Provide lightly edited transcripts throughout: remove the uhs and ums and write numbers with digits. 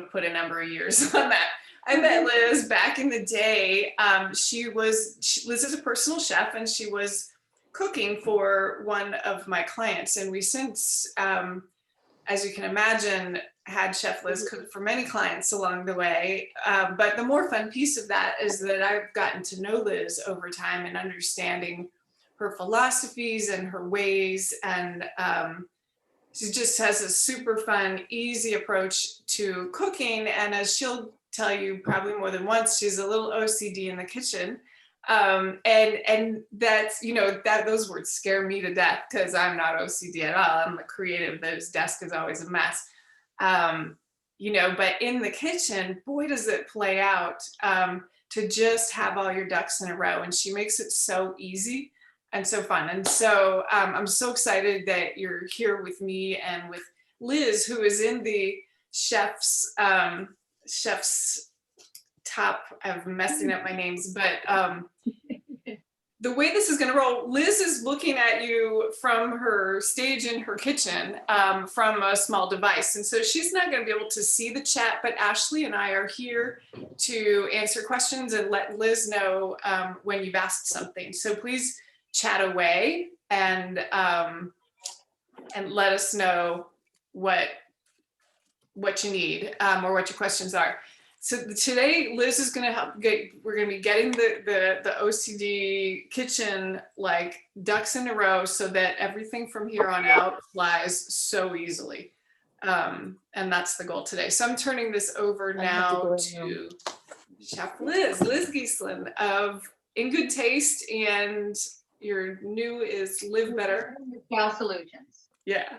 to put a number of years on that. I met Liz back in the day. Liz is a personal chef, and she was cooking for one of my clients. And we since, as you can imagine, had Chef Liz cook for many clients along the way. But the more fun piece of that is that I've gotten to know Liz over time and understanding her philosophies and her ways. And she just has a super fun, easy approach to cooking. And as she'll tell you probably more than once, she's a little OCD in the kitchen. And that's, that those words scare me to death because I'm not OCD at all. I'm a creative. This desk is always a mess. But in the kitchen, boy, does it play out to just have all your ducks in a row. And she makes it so easy and so fun. And so I'm so excited that you're here with me and with Liz, who is in the chef's top. I'm messing up my names, but the way this is going to roll, Liz is looking at you from her stage in her kitchen from a small device. And so she's not going to be able to see the chat, but Ashley and I are here to answer questions and let Liz know when you've asked something. So please chat away and let us know what you need or what your questions are. So today, Liz is going to help we're going to be getting the OCD kitchen like ducks in a row so that everything from here on out flies so easily. And that's the goal today. So I'm turning this over now to Chef Liz Giesland of In Good Taste, and your new is Live Better. Cal Solutions. Yeah.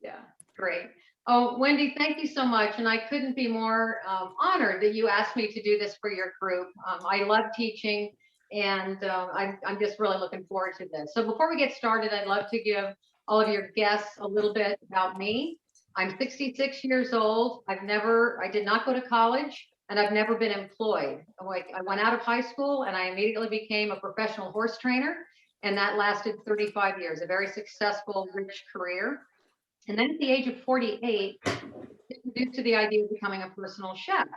Yeah, great. Oh, Wendy, thank you so much. And I couldn't be more honored that you asked me to do this for your group. I love teaching, and I'm just really looking forward to this. So before we get started, I'd love to give all of your guests a little bit about me. I'm 66 years old. I did not go to college, and I've never been employed. I went out of high school and I immediately became a professional horse trainer. And that lasted 35 years, a very successful, rich career. And then at the age of 48, introduced to the idea of becoming a personal chef.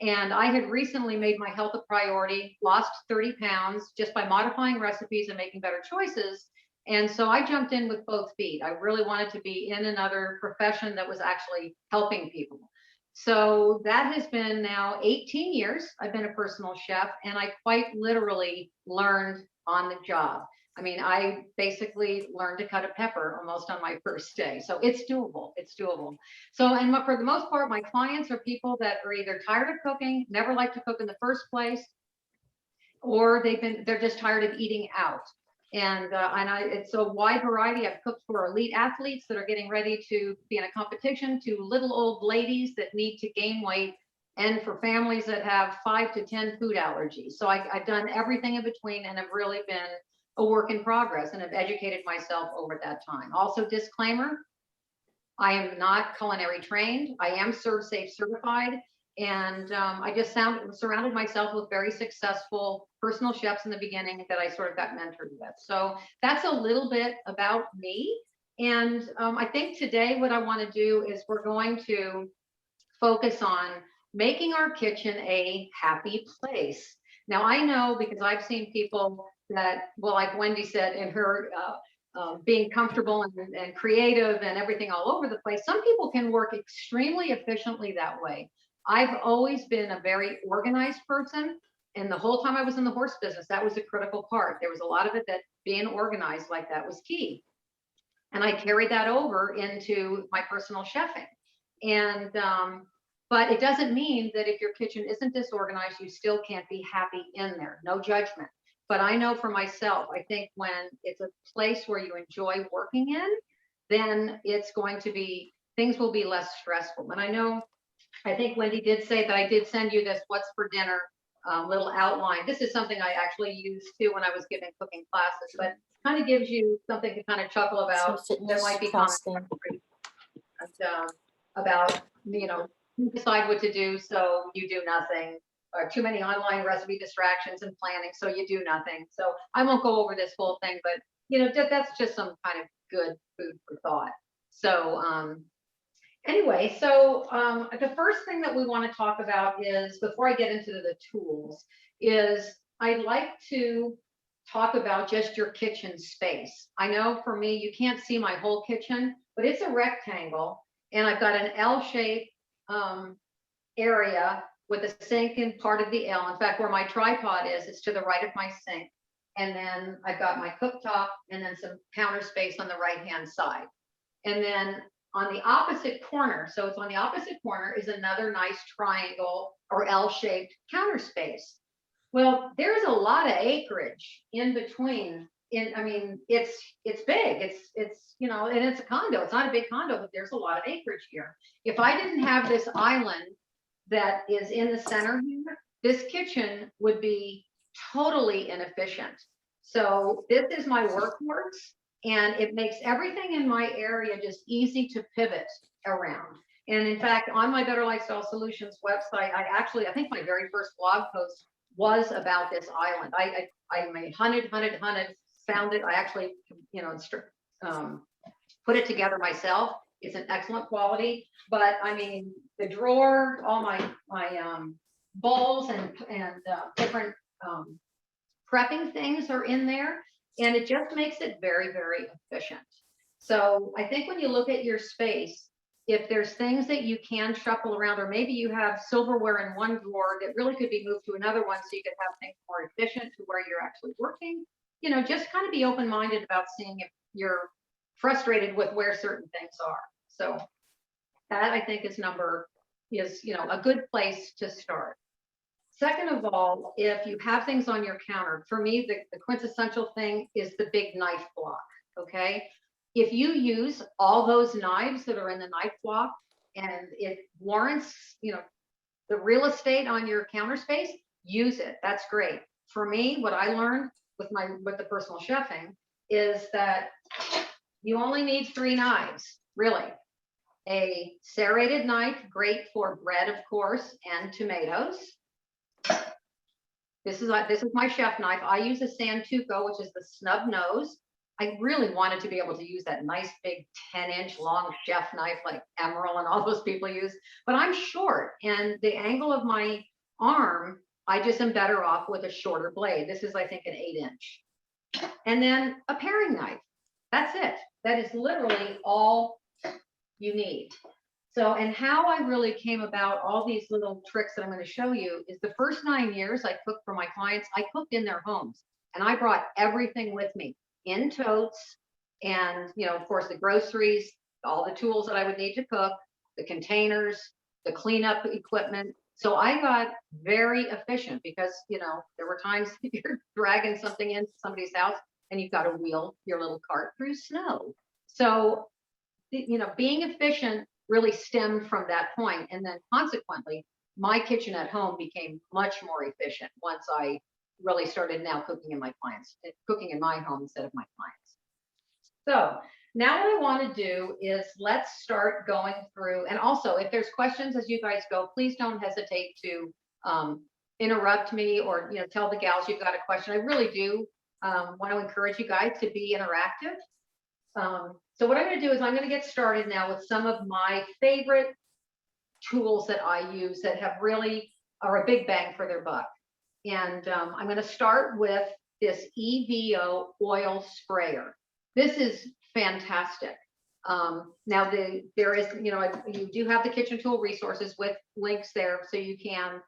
And I had recently made my health a priority, lost 30 pounds just by modifying recipes and making better choices. And so I jumped in with both feet. I really wanted to be in another profession that was actually helping people. So that has been now 18 years. I've been a personal chef, and I quite literally learned on the job. I mean, I basically learned to cut a pepper almost on my first day. So it's doable. It's doable. So, and for the most part, my clients are people that are either tired of cooking, never liked to cook in the first place, or they're just tired of eating out. And it's a wide variety. I've cooked for elite athletes that are getting ready to be in a competition, to little old ladies that need to gain weight, and for families that have 5 to 10 food allergies. So I've done everything in between, and have really been a work in progress, and have educated myself over that time. Also, disclaimer, I am not culinary trained. I am ServSafe certified, and I just surrounded myself with very successful personal chefs in the beginning that I sort of got mentored with. So that's a little bit about me. And I think today what I want to do is we're going to focus on making our kitchen a happy place. Now, I know, because I've seen people that, well, like Wendy said, in her being comfortable and creative and everything all over the place, some people can work extremely efficiently that way. I've always been a very organized person, and the whole time I was in the horse business, that was a critical part. There was a lot of it that being organized like that was key. And I carried that over into my personal chefing. And but it doesn't mean that if your kitchen isn't disorganized, you still can't be happy in there. No judgment. But I know for myself, I think when it's a place where you enjoy working in, then things will be less stressful. And I think Wendy did say that I did send you this what's for dinner little outline. This is something I actually used too when I was giving cooking classes, but kind of gives you something to kind of chuckle about. There might be comments about, you decide what to do, so you do nothing. Or too many online recipe distractions and planning, so you do nothing. So I won't go over this whole thing, but that's just some kind of good food for thought. So Anyway, so the first thing that we want to talk about is, before I get into the tools, is I'd like to talk about just your kitchen space. I know for me, you can't see my whole kitchen, but it's a rectangle, and I've got an L-shaped area with a sink in part of the L. In fact, where my tripod is, it's to the right of my sink. And then I've got my cooktop and then some counter space on the right-hand side. And then on the opposite corner, so it's on the opposite corner, is another nice triangle or L-shaped counter space. Well, there's a lot of acreage in between. I mean, it's big. It's you know, and it's a condo. It's not a big condo, but there's a lot of acreage here. If I didn't have this island that is in the center here, this kitchen would be totally inefficient. So this is my workhorse, and it makes everything in my area just easy to pivot around. And in fact, on my Better Lifestyle Solutions website, I think my very first blog post was about this island. I hunted, found it. I actually, you know, put it together myself. It's an excellent quality, but I mean, the drawer, all my bowls and different prepping things are in there, and it just makes it very, very efficient. So I think when you look at your space, if there's things that you can shuffle around, or maybe you have silverware in one drawer that really could be moved to another one so you could have things more efficient to where you're actually working, you know, just kind of be open-minded about seeing if you're frustrated with where certain things are. So that, I think, is you know, a good place to start. Second of all, if you have things on your counter, for me, the quintessential thing is the big knife block. Okay. If you use all those knives that are in the knife block and it warrants, you know, the real estate on your counter space, use it. That's great. For me, what I learned with the personal chefing is that you only need 3 knives, really. A serrated knife, great for bread, of course, and tomatoes. This is my chef knife. I use a Santoku, which is the snub nose. I really wanted to be able to use that nice big 10-inch long chef knife like Emeril and all those people use, but I'm short, and the angle of my arm, I just am better off with a shorter blade. This is, I think, an 8-inch. And then a paring knife. That's it. That is literally all you need. So, and how I really came about all these little tricks that I'm going to show you is the first 9 years I cooked for my clients, I cooked in their homes, and I brought everything with me in totes, and, you know, of course, the groceries, all the tools that I would need to cook, the containers, the cleanup equipment. So I got very efficient because, you know, there were times you're dragging something into somebody's house and you've got to wheel your little cart through snow. So, you know, being efficient really stemmed from that point. And then consequently, my kitchen at home became much more efficient once I really started now cooking in my home instead of my clients. So now what I want to do is let's start going through, and also if there's questions as you guys go, please don't hesitate to interrupt me, or, you know, tell the gals you've got a question. I really do want to encourage you guys to be interactive. So what I'm going to do is I'm going to get started now with some of my favorite tools that I use that have really are a big bang for their buck. And I'm going to start with this EVO oil sprayer. This is fantastic. Now there is, you know, you do have the kitchen tool resources with links there so you can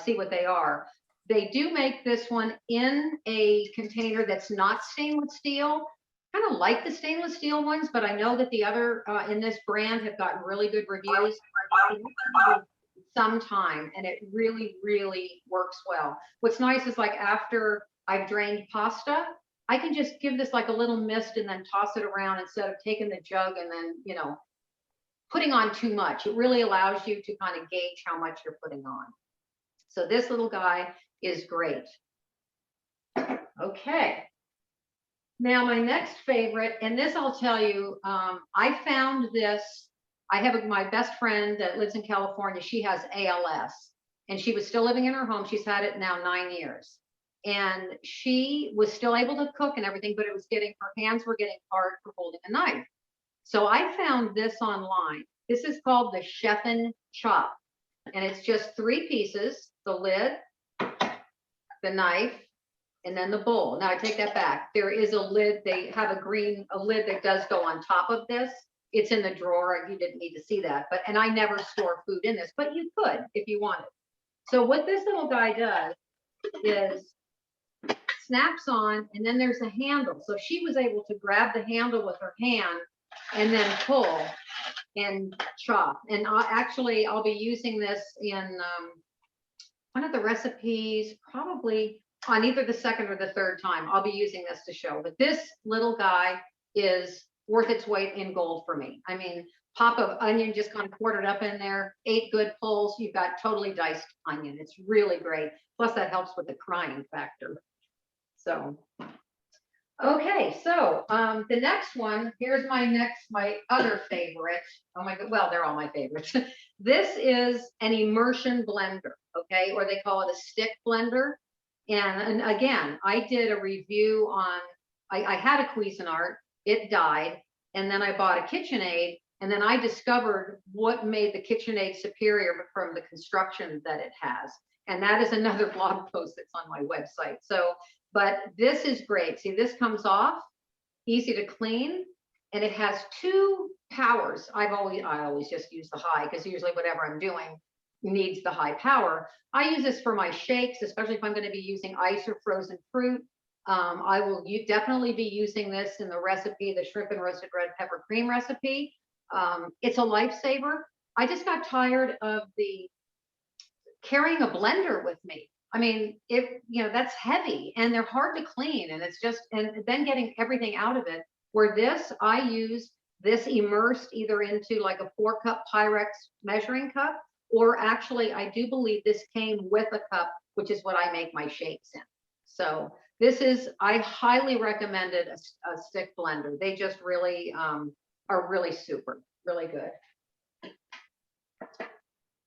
see what they are. They do make this one in a container that's not stainless steel. Kind of like the stainless steel ones, but I know that the other in this brand have gotten really good reviews. Some time, and it really, really works well. What's nice is, like, after I've drained pasta, I can just give this like a little mist and then toss it around instead of taking the jug and then, you know, putting on too much. It really allows you to kind of gauge how much you're putting on. So this little guy is great. Okay. Now my next favorite, and this I'll tell you, I found this. I have my best friend that lives in California. She has ALS, and she was still living in her home. She's had it now 9 years, and she was still able to cook and everything, but her hands were getting hard for holding a knife. So I found this online. This is called the Chef'n Chop. And it's just 3 pieces, the lid, the knife, and then the bowl. Now I take that back. There is a lid. They have a lid that does go on top of this. It's in the drawer. You didn't need to see that, and I never store food in this, but you could if you wanted. So what this little guy does is snaps on, and then there's a handle. So she was able to grab the handle with her hand and then pull and chop. And I'll be using this in one of the recipes, probably on either the second or the third time. I'll be using this to show, but this little guy is worth its weight in gold for me. I mean, pop of onion just kind of quartered up in there, 8 good pulls. You've got totally diced onion. It's really great. Plus that helps with the crying factor. So, okay. So the next one, here's my other favorite. Oh my God. Well, they're all my favorites. This is an immersion blender. Okay. Or they call it a stick blender. And again, I did a review on, I had a Cuisinart, it died. And then I bought a KitchenAid, and then I discovered what made the KitchenAid superior from the construction that it has. And that is another blog post that's on my website. So, but this is great. See, this comes off, easy to clean, and it has 2 powers. I always just use the high, because usually whatever I'm doing needs the high power. I use this for my shakes, especially if I'm going to be using ice or frozen fruit. I will definitely be using this in the recipe, the shrimp and roasted red pepper cream recipe. It's a lifesaver. I just got tired of carrying a blender with me. I mean, that's heavy and they're hard to clean, and and then getting everything out of it. Where I use this immersed either into like a 4-cup Pyrex measuring cup, or actually I do believe this came with a cup, which is what I make my shakes in. So I highly recommended a stick blender. They just really are really super, really good.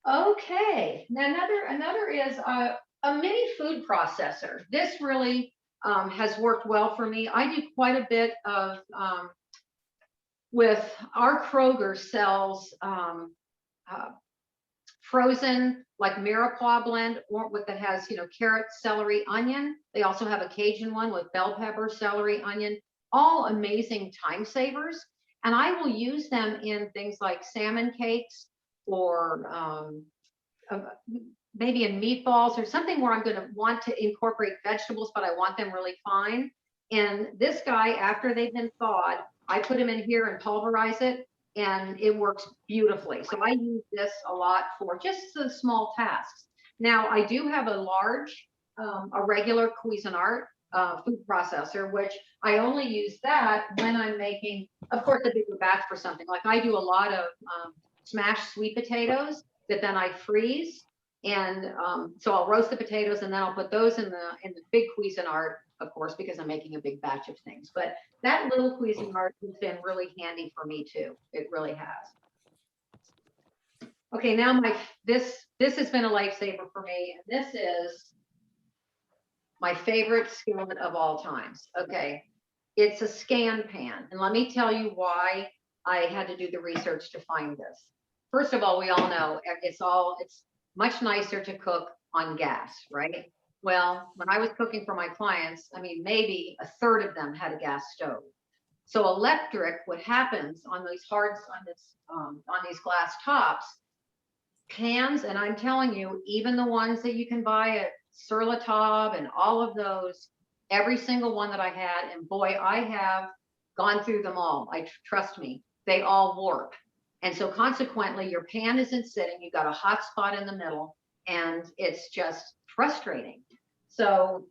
Okay, now another is a mini food processor. This really has worked well for me. I do quite a bit of with our Kroger sells frozen like Mirepoix blend, or that has carrot, celery, onion. They also have a Cajun one with bell pepper, celery, onion, all amazing time savers. And I will use them in things like salmon cakes, or maybe in meatballs, or something where I'm going to want to incorporate vegetables, but I want them really fine. And this guy, after they've been thawed, I put them in here and pulverize it, and it works beautifully. So I use this a lot for just the small tasks. Now I do have a large, a regular Cuisinart food processor, which I only use that when I'm making, of course, a bigger batch for something. Like I do a lot of smashed sweet potatoes that then I freeze. And so I'll roast the potatoes, and then I'll put those in the big Cuisinart, of course, because I'm making a big batch of things. But that little Cuisinart has been really handy for me too. It really has. Okay, now this has been a lifesaver for me, and this is my favorite skillet of all times. Okay, it's a Scan Pan, and let me tell you why I had to do the research to find this. First of all, we all know it's much nicer to cook on gas, right? Well, when I was cooking for my clients, I mean, maybe a third of them had a gas stove. So electric, what happens on these on these glass tops, pans, and I'm telling you, even the ones that you can buy at Sur La Table and all of those, every single one that I had, and boy, I have gone through them all. Trust me, they all warp. And so consequently, your pan isn't sitting, you got a hot spot in the middle, and it's just frustrating. So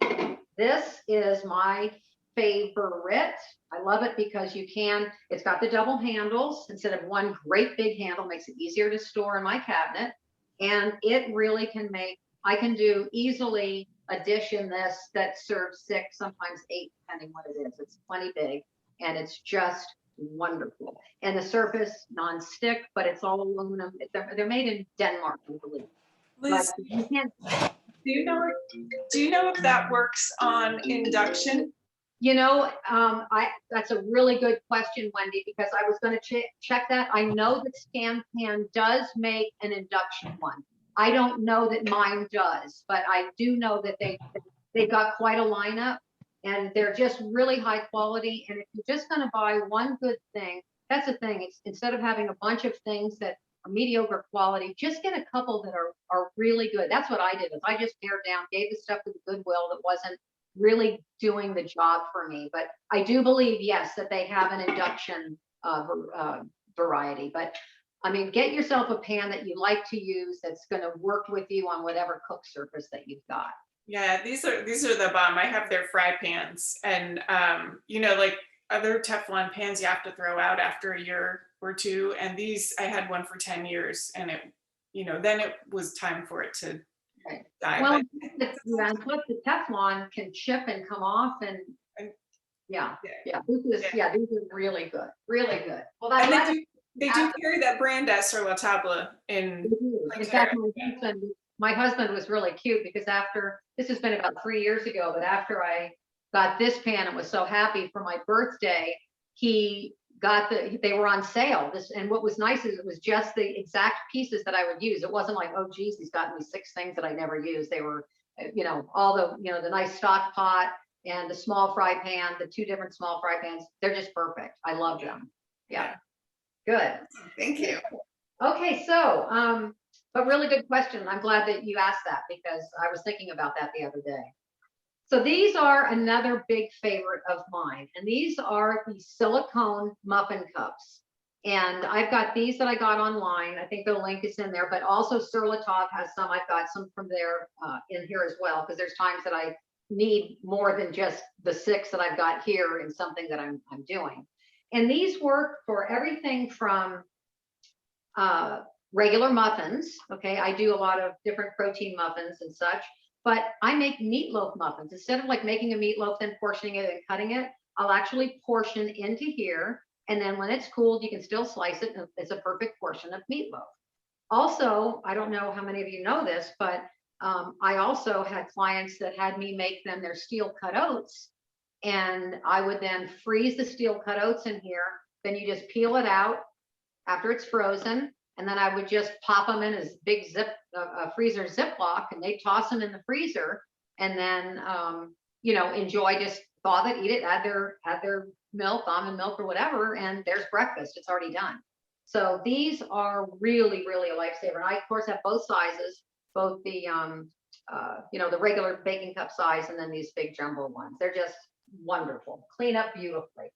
this is my favorite. I love it because it's got the double handles instead of one great big handle, makes it easier to store in my cabinet. And it really I can do easily a dish in this that serves 6, sometimes 8, depending what it is. It's plenty big, and it's just wonderful. And the surface non-stick, but it's all aluminum. They're made in Denmark, I believe. Liz, But you can't. do you know if that works on induction? That's a really good question, Wendy, because I was going to check that. I know that Scan Pan does make an induction one. I don't know that mine does, but I do know that they've got quite a lineup, and they're just really high quality. And if you're just going to buy one good thing, that's the thing. It's instead of having a bunch of things that are mediocre quality, just get a couple that are really good. That's what I did. Is I just pared down, gave the stuff to the Goodwill that wasn't really doing the job for me. But I do believe, yes, that they have an induction variety. But I mean, get yourself a pan that you like to use that's going to work with you on whatever cook surface that you've got. Yeah, these are the bomb. I have their fry pans, and like other Teflon pans, you have to throw out after a year or two. And these, I had one for 10 years, and then it was time for it to Right. die. Well, But the Teflon can chip and come off, and yeah. These are really good, really good. Well, and they do carry that brand at Sur La Table in. In fact, my husband was really cute because after, this has been about 3 years ago, but after I got this pan and was so happy for my birthday, he got they were on sale. And what was nice is it was just the exact pieces that I would use. It wasn't like, oh geez, he's gotten me 6 things that I never used. They were, all the nice stock pot and the small fry pan, the 2 different small fry pans. They're just perfect. I love them. Yeah. Good. Thank you. Okay, so but really good question. I'm glad that you asked that because I was thinking about that the other day. So these are another big favorite of mine, and these are the silicone muffin cups. And I've got these that I got online. I think the link is in there, but also Sur La Table has some. I've got some from there in here as well, because there's times that I need more than just the 6 that I've got here in something that I'm doing. And these work for everything from regular muffins. Okay, I do a lot of different protein muffins and such, but I make meatloaf muffins. Instead of like making a meatloaf, then portioning it and cutting it, I'll actually portion into here. And then when it's cooled, you can still slice it. And it's a perfect portion of meatloaf. Also, I don't know how many of you know this, but I also had clients that had me make them their steel cut oats. And I would then freeze the steel cut oats in here. Then you just peel it out after it's frozen. And then I would just pop them in as big freezer Ziploc, and they toss them in the freezer. And then, enjoy, just thaw it, eat it, add their milk, almond milk or whatever, and there's breakfast. It's already done. So these are really, really a lifesaver. And I, of course, have both sizes, both the, the regular baking cup size and then these big jumbo ones. They're just wonderful. Clean up beautifully.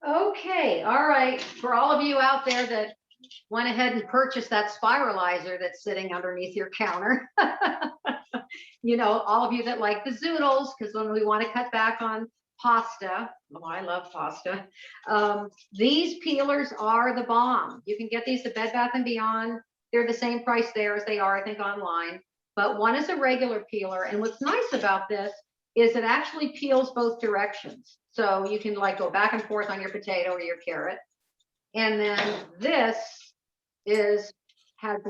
Okay, all right. For all of you out there that went ahead and purchased that spiralizer that's sitting underneath your counter, all of you that like the zoodles, because when we want to cut back on pasta, I love pasta, these peelers are the bomb. You can get these at Bed Bath & Beyond. They're the same price there as they are, I think, online. But one is a regular peeler. And what's nice about this is it actually peels both directions. So you can like go back and forth on your potato or your carrot. And then this has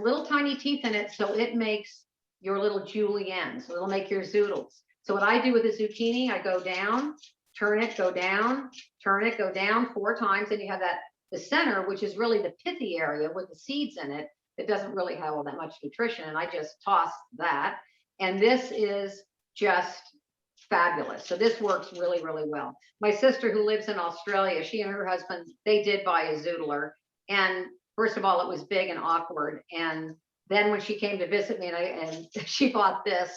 little tiny teeth in it. So it makes your little julienne. So it'll make your zoodles. So what I do with the zucchini, I go down, turn it, go down, turn it, go down 4 times. And you have the center, which is really the pithy area with the seeds in it. It doesn't really have all that much nutrition. And I just toss that. And this is just fabulous. So this works really, really well. My sister who lives in Australia, she and her husband, they did buy a zoodler. And first of all, it was big and awkward. And then when she came to visit me and she bought this,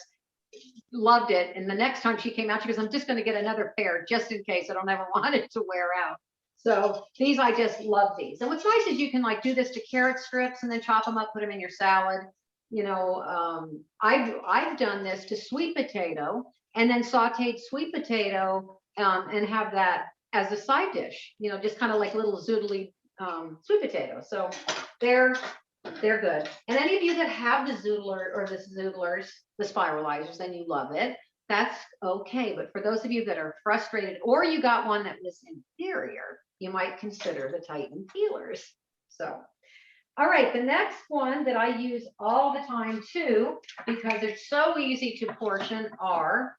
loved it. And the next time she came out, she goes, I'm just going to get another pair just in case. I don't ever want it to wear out. So these, I just love these. And what's nice is you can like do this to carrot strips and then chop them up, put them in your salad. I've done this to sweet potato and then sauteed sweet potato and have that as a side dish, just kind of like little zoodly sweet potato. So they're good. And any of you that have the zoodler or the zoodlers, the spiralizers, then you love it. That's okay. But for those of you that are frustrated, or you got one that was inferior, you might consider the Titan peelers. So, all right, the next one that I use all the time too, because it's so easy to portion, are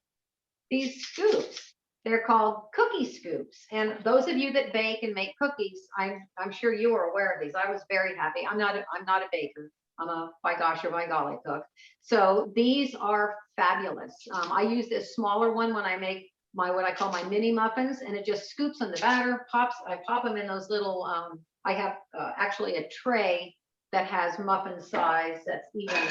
these scoops. They're called cookie scoops. And those of you that bake and make cookies, I'm sure you are aware of these. I was very happy. I'm not a baker. I'm a by gosh or by golly cook. So these are fabulous. I use this smaller one when I make my what I call my mini muffins, and it just scoops on the batter, pops. I pop them in those little. I have actually a tray that has muffin size that's even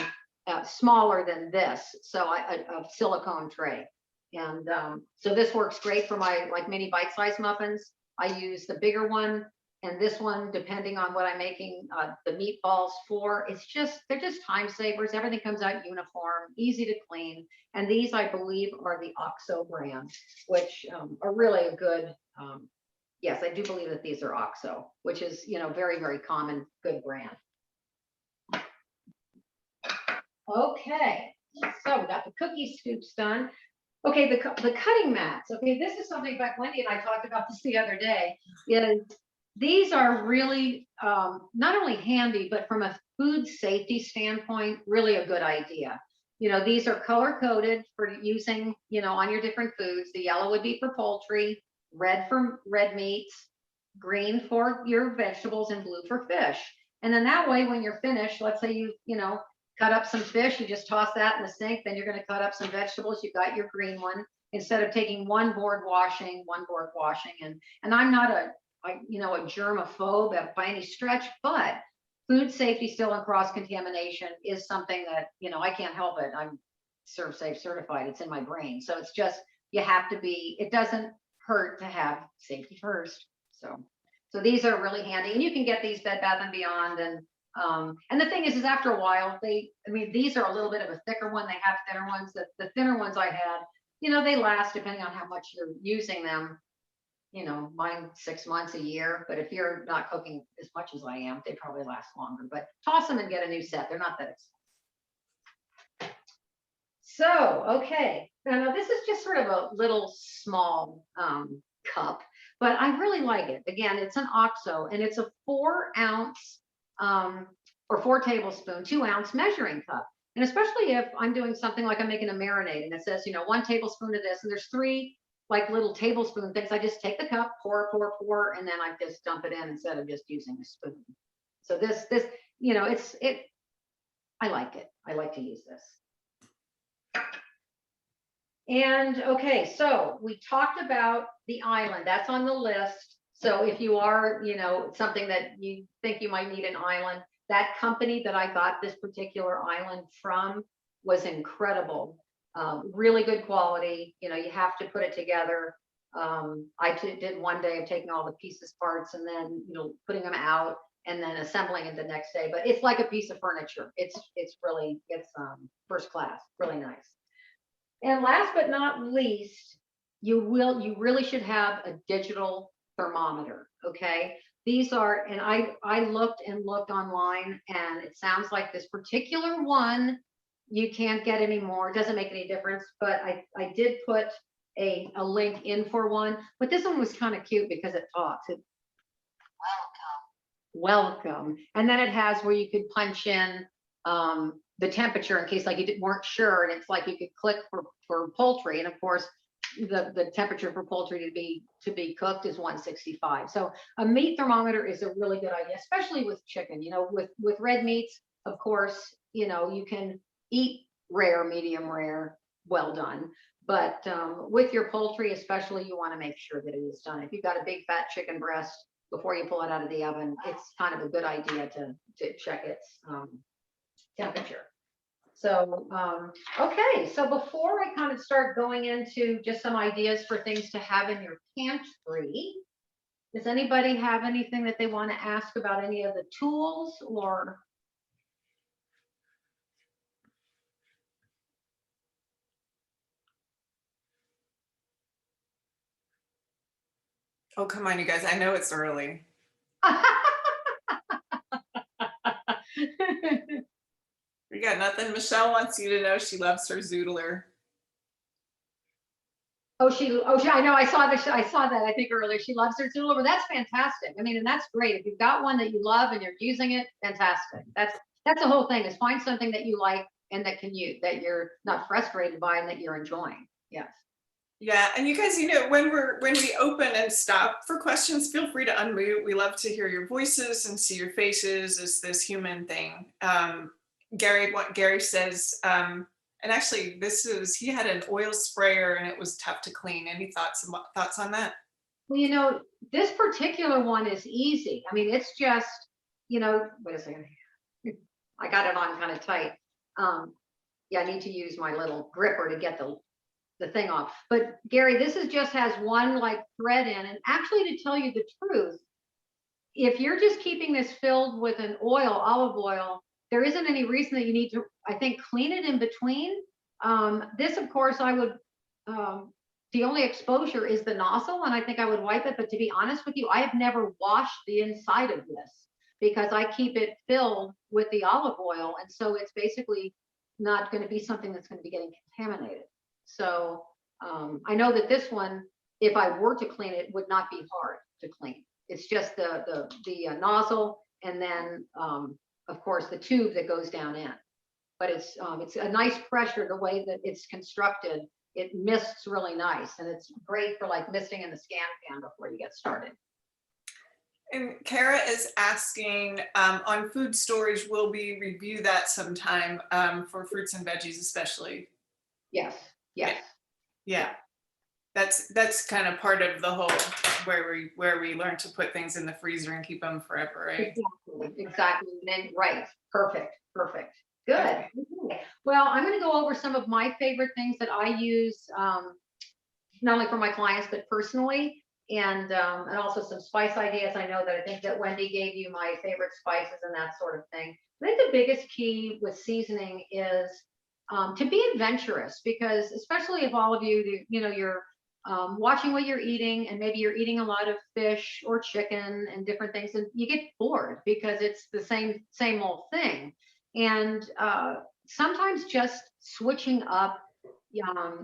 smaller than this. So a silicone tray. And so this works great for my like mini bite-sized muffins. I use the bigger one, and this one, depending on what I'm making the meatballs for, they're just time savers. Everything comes out uniform, easy to clean. And these, I believe, are the OXO brand, which are really a good. Yes, I do believe that these are OXO, which is very, very common, good brand. Okay, so we got the cookie scoops done. Okay, the cutting mats. Okay, this is something that Wendy and I talked about this the other day. Is these are really not only handy, but from a food safety standpoint, really a good idea. These are color coded for using, on your different foods. The yellow would be for poultry, red for red meats, green for your vegetables, and blue for fish. And then that way, when you're finished, let's say you cut up some fish, you just toss that in the sink, then you're going to cut up some vegetables, you've got your green one, instead of taking one board washing. And I'm not a germaphobe by any stretch, but food safety still and cross contamination is something that, I can't help it. I'm ServSafe certified, it's in my brain. So it's just, it doesn't hurt to have safety first. So these are really handy, and you can get these Bed Bath & Beyond, and the thing is after a while, these are a little bit of a thicker one. They have thinner ones. The thinner ones I had, they last depending on how much you're using them. Mine 6 months, a year. But if you're not cooking as much as I am, they probably last longer. But toss them and get a new set. They're not that expensive. So, okay. Now this is just sort of a little small cup, but I really like it. Again, it's an OXO, and it's a 4 ounce or 4 tablespoon, 2 ounce measuring cup. And especially if I'm doing something like I'm making a marinade and it says, 1 tablespoon of this, and there's 3 like little tablespoon things. I just take the cup, pour, and then I just dump it in instead of just using a spoon. So this, I like it. I like to use this. And okay, so we talked about the island. That's on the list. So if you are, something that you think you might need an island, that company that I got this particular island from was incredible. Really good quality. You have to put it together. I did one day of taking all the pieces, parts, and then, putting them out and then assembling it the next day. But it's like a piece of furniture. It's first class, really nice. And last but not least, you really should have a digital thermometer. Okay, these are, and I looked online, and it sounds like this particular one you can't get anymore. It doesn't make any difference, but I did put a link in for one. But this one was kind of cute because it talks. Welcome, and then it has where you could punch in the temperature in case like you weren't sure, and it's like you could click for poultry, and of course the temperature for poultry to be cooked is 165. So a meat thermometer is a really good idea, especially with chicken. With red meats, of course, you can eat rare, medium rare, well done. But with your poultry, especially, you want to make sure that it is done. If you've got a big fat chicken breast, before you pull it out of the oven, it's kind of a good idea to check its temperature. So, okay, so before I kind of start going into just some ideas for things to have in your pantry, does anybody have anything that they want to ask about any of the tools or? Oh, come on, you guys. I know it's early. We got nothing. Michelle wants you to know she loves her Zoodler. I know. I saw that, I think earlier. She loves her Zoodler. That's fantastic. And that's great. If you've got one that you love and you're using it, fantastic. That's the whole thing, is find something that you like and that you're not frustrated by and that you're enjoying. Yes. Yeah, and you guys, when we open and stop for questions, feel free to unmute. We love to hear your voices and see your faces as this human thing. Gary, what Gary says, and actually, he had an oil sprayer and it was tough to clean. Any thoughts on that? Well, this particular one is easy. I mean, it's just, wait a second. I got it on kind of tight. Yeah, I need to use my little gripper to get the thing off. But Gary, this is just has one like thread in. And actually, to tell you the truth, if you're just keeping this filled with an olive oil, there isn't any reason that you need to, I think, clean it in between. This, of course, I would, the only exposure is the nozzle, and I think I would wipe it. But to be honest with you, I have never washed the inside of this because I keep it filled with the olive oil. And so it's basically not going to be something that's going to be getting contaminated. So I know that this one, if I were to clean it, would not be hard to clean. It's just the nozzle, and then of course the tube that goes down in. But it's a nice pressure. The way that it's constructed, it mists really nice, and it's great for like misting in the scan pan before you get started. And Kara is asking on food storage, will we review that sometime for fruits and veggies, especially? Yes. Yes. Yeah. That's kind of part of the whole where we learn to put things in the freezer and keep them forever, right? Exactly. Then, right. Perfect. Good. Okay. Well, I'm going to go over some of my favorite things that I use, not only for my clients but personally, and also some spice ideas. I know that I think that Wendy gave you my favorite spices and that sort of thing. I think the biggest key with seasoning is to be adventurous, because especially if all of you, you're watching what you're eating, and maybe you're eating a lot of fish or chicken and different things, and you get bored because it's the same old thing. And sometimes just switching up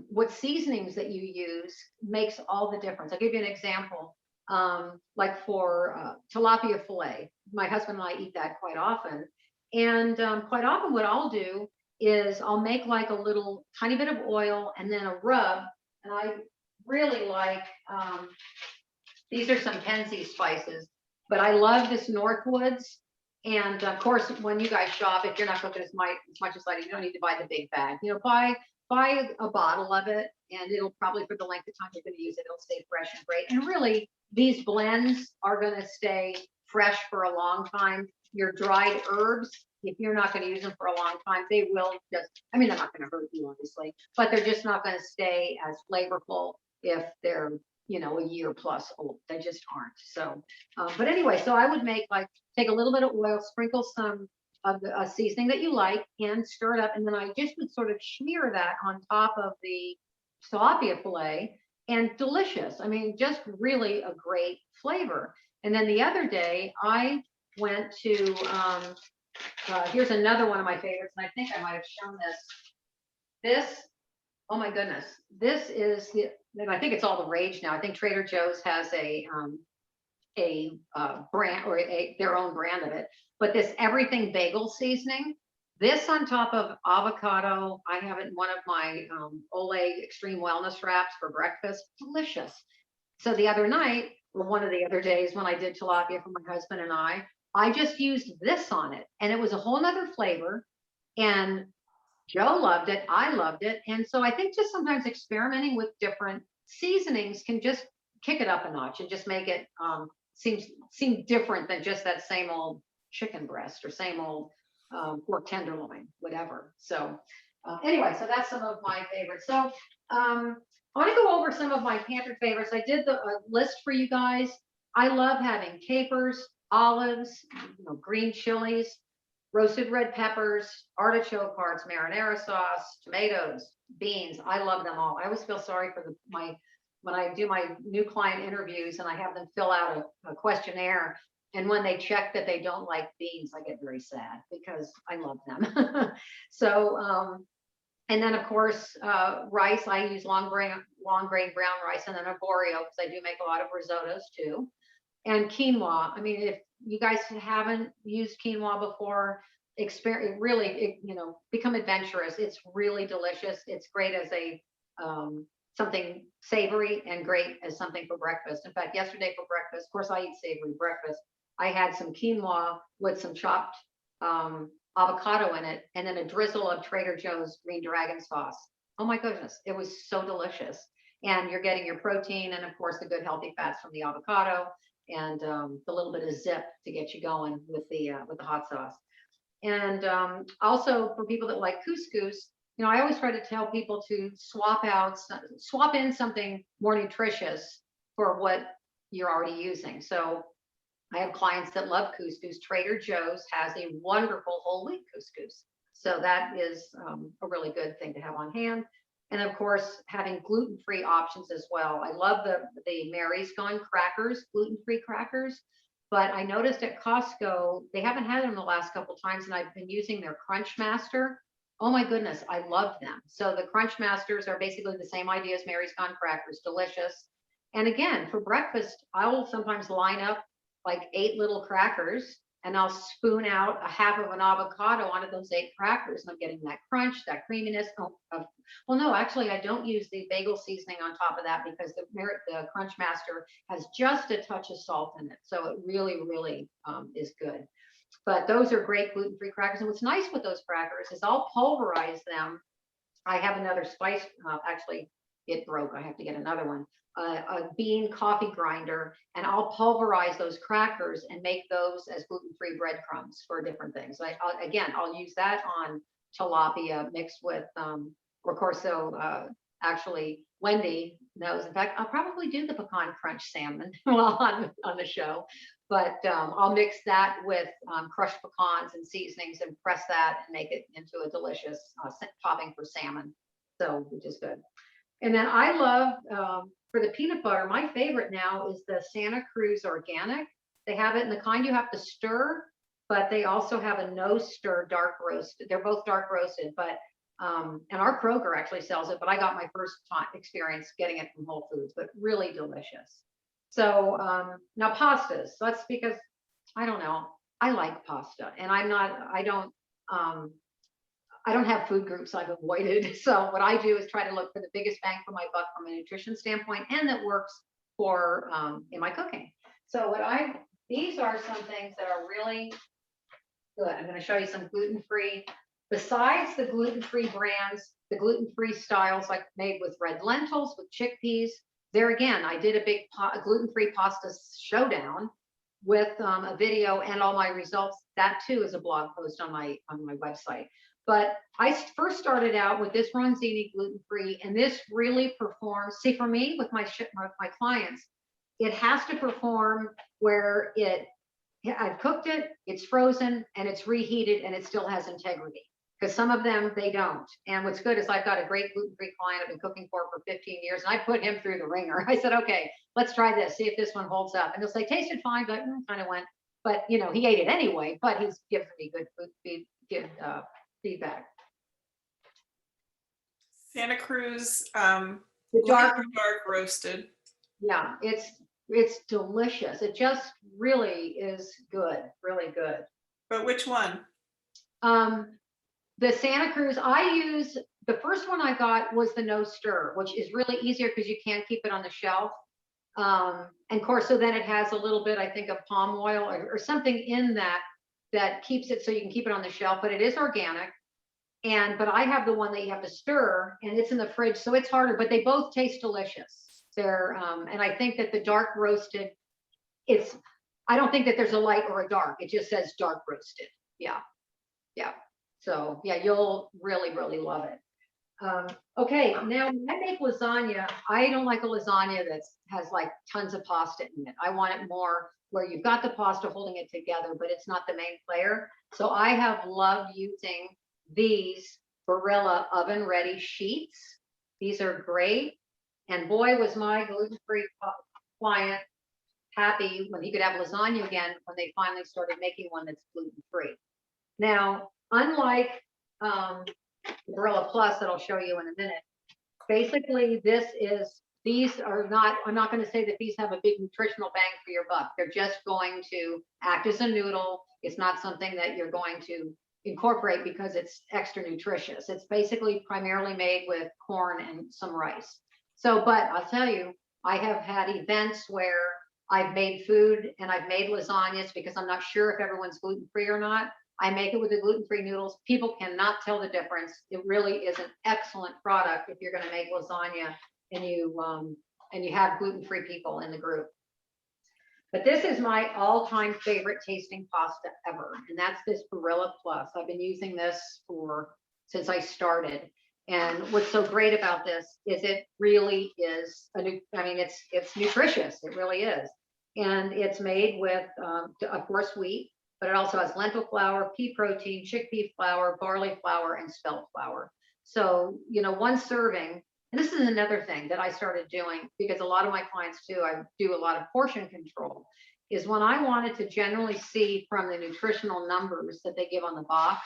what seasonings that you use makes all the difference. I'll give you an example. Like for tilapia fillet, my husband and I eat that quite often. And quite often what I'll do is I'll make like a little tiny bit of oil and then a rub. And I really like, these are some Penzi spices, but I love this Northwoods. And of course, when you guys shop, if you're not cooking as much as I do, you don't need to buy the big bag. Buy a bottle of it, and it'll probably, for the length of time you're going to use it, it'll stay fresh and great. And really, these blends are going to stay fresh for a long time. Your dried herbs, if you're not going to use them for a long time, they will just, I mean, they're not going to hurt you, obviously, but they're just not going to stay as flavorful if they're, a year plus old. They just aren't. So, but anyway, so I would take a little bit of oil, sprinkle some of the seasoning that you like, and stir it up. And then I just would sort of smear that on top of the tilapia fillet, and delicious. I mean, just really a great flavor. And then the other day I went to, here's another one of my favorites, and I think I might have shown this. Oh my goodness. This is and I think it's all the rage now. I think Trader Joe's has a brand, or their own brand of it, but this everything bagel seasoning, this on top of avocado. I have it in one of my Olay extreme wellness wraps for breakfast. Delicious. So the other night, or one of the other days when I did tilapia for my husband and I just used this on it, and it was a whole nother flavor. And Joe loved it. I loved it. And so I think just sometimes experimenting with different seasonings can just kick it up a notch and just make it seem different than just that same old chicken breast or same old pork tenderloin, whatever. So anyway, so that's some of my favorites. So I want to go over some of my pantry favorites. I did the list for you guys. I love having capers, olives, green chilies, roasted red peppers, artichoke hearts, marinara sauce, tomatoes, beans. I love them all. I always feel sorry for when I do my new client interviews and I have them fill out a questionnaire, and when they check that they don't like beans, I get very sad because I love them. So, and then of course, rice, I use long grain brown rice, and then arborio, because I do make a lot of risottos too. And quinoa. I mean, if you guys haven't used quinoa before, become adventurous. It's really delicious. It's great as a something savory and great as something for breakfast. In fact, yesterday for breakfast, of course, I eat savory breakfast. I had some quinoa with some chopped avocado in it, and then a drizzle of Trader Joe's Green Dragon sauce. Oh my goodness, it was so delicious. And you're getting your protein and of course the good healthy fats from the avocado and the little bit of zip to get you going with the hot sauce. And also for people that like couscous, you know, I always try to tell people to swap in something more nutritious for what you're already using. So I have clients that love couscous. Trader Joe's has a wonderful whole wheat couscous. So that is a really good thing to have on hand. And of course, having gluten-free options as well. I love the Mary's Gone crackers, gluten-free crackers. But I noticed at Costco, they haven't had them the last couple times, and I've been using their Crunch Master. Oh my goodness, I love them. So the Crunch Masters are basically the same idea as Mary's Gone crackers, delicious. And again, for breakfast, I will sometimes line up like 8 little crackers, and I'll spoon out a half of an avocado onto those 8 crackers, and I'm getting that crunch, that creaminess. Well, no, actually, I don't use the bagel seasoning on top of that because the Crunch Master has just a touch of salt in it, so it really, really is good. But those are great gluten-free crackers, and what's nice with those crackers is I'll pulverize them. I have another spice. Actually, it broke. I have to get another one. A bean coffee grinder, and I'll pulverize those crackers and make those as gluten-free breadcrumbs for different things. I'll use that on tilapia mixed with, of course, so actually Wendy knows. In fact, I'll probably do the pecan crunch salmon while on the show, but I'll mix that with crushed pecans and seasonings and press that and make it into a delicious topping for salmon. So, which is good. And then I love, for the peanut butter, my favorite now is the Santa Cruz Organic. They have it in the kind you have to stir, but they also have a no stir dark roast. They're both dark roasted, but and our Kroger actually sells it, but I got my first time experience getting it from Whole Foods, but really delicious. So now pastas. So that's because I don't know. I like pasta, and I don't have food groups I've avoided. So what I do is try to look for the biggest bang for my buck from a nutrition standpoint, and that works for in my cooking. So these are some things that are really good. I'm going to show you some gluten-free. Besides the gluten-free brands, the gluten-free styles like made with red lentils, with chickpeas. There again, I did a big gluten-free pasta showdown with a video and all my results. That too is a blog post on my website. But I first started out with this Ronzini gluten-free, and this really performs. See, for me, with my clients, it has to perform where I've cooked it, it's frozen, and it's reheated, and it still has integrity. Because some of them, they don't. And what's good is I've got a great gluten-free client I've been cooking for 15 years, and I put him through the ringer. I said, okay, let's try this, see if this one holds up. And he'll say, tasted fine, but kind of went. But, you know, he ate it anyway, but he's given me good feedback. Santa Cruz, The dark roasted. Yeah, it's delicious. It just really is good, really good. But which one? The Santa Cruz, the first one I got was the no stir, which is really easier because you can't keep it on the shelf. And of course, so then it has a little bit, I think, of palm oil or something in that keeps it so you can keep it on the shelf, but it is organic. But I have the one that you have to stir, and it's in the fridge, so it's harder, but they both taste delicious. And I think that the dark roasted, I don't think that there's a light or a dark. It just says dark roasted. Yeah. So yeah, you'll really, really love it. Okay, now when I make lasagna, I don't like a lasagna that has like tons of pasta in it. I want it more where you've got the pasta holding it together, but it's not the main player. So I have loved using these Barilla oven ready sheets. These are great. And boy, was my gluten-free client happy when he could have lasagna again when they finally started making one that's gluten-free. Now, unlike Barilla Plus that I'll show you in a minute, basically these are not, I'm not going to say that these have a big nutritional bang for your buck. They're just going to act as a noodle. It's not something that you're going to incorporate because it's extra nutritious. It's basically primarily made with corn and some rice. So, but I'll tell you, I have had events where I've made food and I've made lasagnas because I'm not sure if everyone's gluten free or not. I make it with the gluten free noodles. People cannot tell the difference. It really is an excellent product if you're going to make lasagna and you have gluten free people in the group. But this is my all-time favorite tasting pasta ever, and that's this Barilla Plus. I've been using this since I started. And what's so great about this is it really is it's nutritious. It really is. And it's made with, of course, wheat, but it also has lentil flour, pea protein, chickpea flour, barley flour, and spelt flour. So, one serving, and this is another thing that I started doing because a lot of my clients too, I do a lot of portion control, is when I wanted to generally see from the nutritional numbers that they give on the box,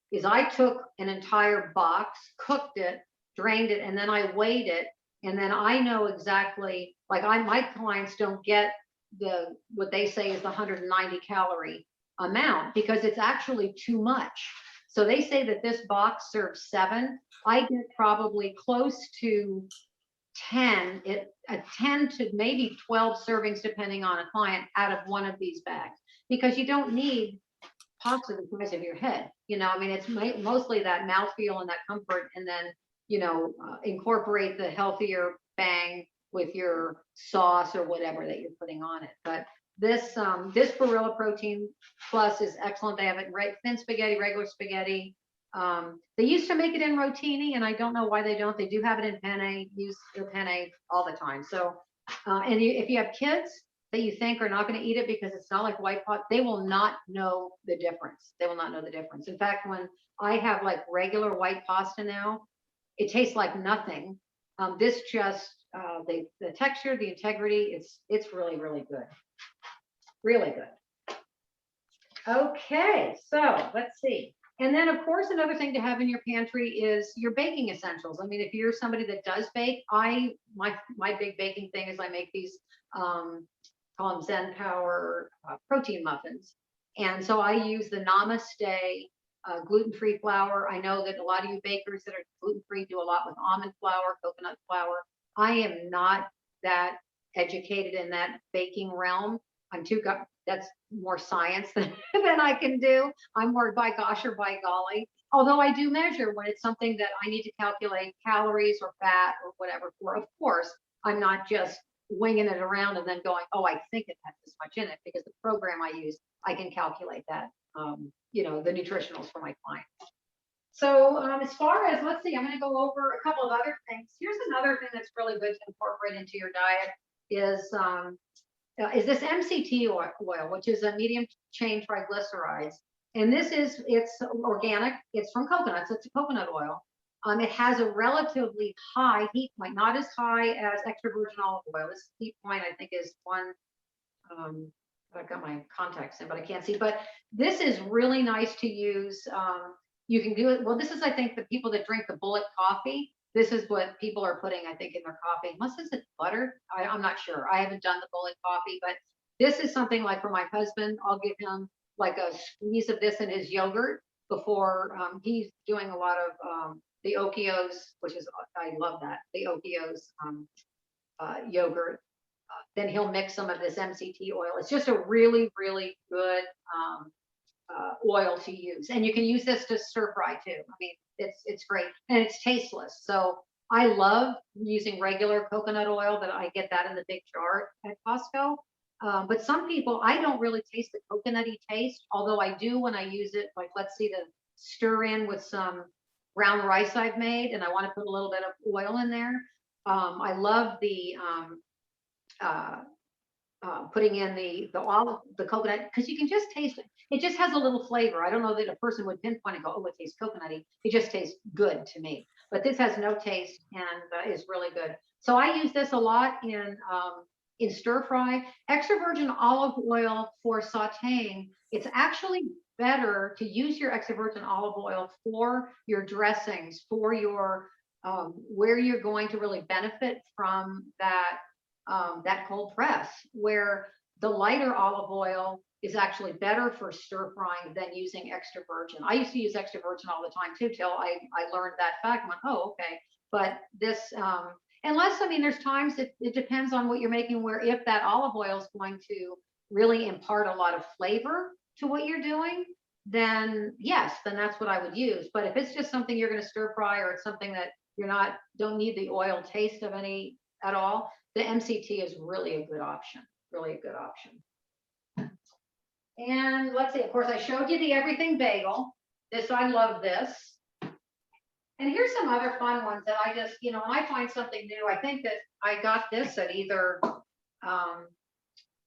is I took an entire box, cooked it, drained it, and then I weighed it. And then I know exactly, my clients don't get what they say is the 190 calorie amount because it's actually too much. So they say that this box serves 7. I get probably close to 10 to maybe 12 servings, depending on a client, out of one of these bags, because you don't need pasta the size of your head. It's mostly that mouthfeel and that comfort, and then, incorporate the healthier bang with your sauce or whatever that you're putting on it. But this Barilla Protein Plus is excellent. They have it in thin spaghetti, regular spaghetti. They used to make it in rotini, and I don't know why they don't. They do have it in penne. Use your penne all the time. So, if you have kids that you think are not going to eat it because it's not like white pot, they will not know the difference. They will not know the difference. In fact, when I have like regular white pasta now, it tastes like nothing. This just the texture, the integrity, it's really, really good. Really good. Okay, so let's see. And then, of course, another thing to have in your pantry is your baking essentials. I mean, if you're somebody that does bake, my big baking thing is I make these call them Zen Power protein muffins, and so I use the Namaste gluten-free flour. I know that a lot of you bakers that are gluten-free do a lot with almond flour, coconut flour. I am not that educated in that baking realm. That's more science than I can do. I'm more by gosh or by golly. Although I do measure when it's something that I need to calculate calories or fat or whatever for. Of course, I'm not just winging it around and then going, oh, I think it has this much in it, because the program I use, I can calculate that, the nutritionals for my clients. So as far as, let's see, I'm going to go over a couple of other things. Here's another thing that's really good to incorporate into your diet is this MCT oil, which is a medium chain triglycerides. And it's organic. It's from coconuts. It's a coconut oil. It has a relatively high heat point, not as high as extra virgin olive oil. This heat point, I think, is one. I've got my contacts in, but I can't see. But this is really nice to use. You can do it. Well, this is, I think, the people that drink the Bullet coffee. This is what people are putting, I think, in their coffee. Unless it's butter. I'm not sure. I haven't done the Bullet coffee, but this is something like for my husband. I'll give him like a squeeze of this in his yogurt before he's doing a lot of the Okios, which is, I love that, the Okios yogurt. Then he'll mix some of this MCT oil. It's just a really, really good oil to use. And you can use this to stir fry too. I mean, it's great, and it's tasteless. So I love using regular coconut oil, but I get that in the big jar at Costco. But some people, I don't really taste the coconutty taste, although I do when I use it, like let's see, to stir in with some brown rice I've made, and I want to put a little bit of oil in there. I love the putting in the coconut, because you can just taste it. It just has a little flavor. I don't know that a person would pinpoint and go, oh, it tastes coconutty. It just tastes good to me. But this has no taste and is really good. So I use this a lot in stir fry. Extra virgin olive oil for sauteing. It's actually better to use your extra virgin olive oil for your dressings, for your where you're going to really benefit from that cold press, where the lighter olive oil is actually better for stir frying than using extra virgin. I used to use extra virgin all the time too, till I learned that fact and went, oh, okay. But this, Unless, I mean, there's times that it depends on what you're making, where if that olive oil is going to really impart a lot of flavor to what you're doing, then yes, then that's what I would use. But if it's just something you're going to stir fry, or it's something that you're not, don't need the oil taste of any at all, the MCT is really a good option, really a good option. And let's see, of course, I showed you the everything bagel. This, I love this. And here's some other fun ones that I just, you know, when I find something new, I think that I got this at either, I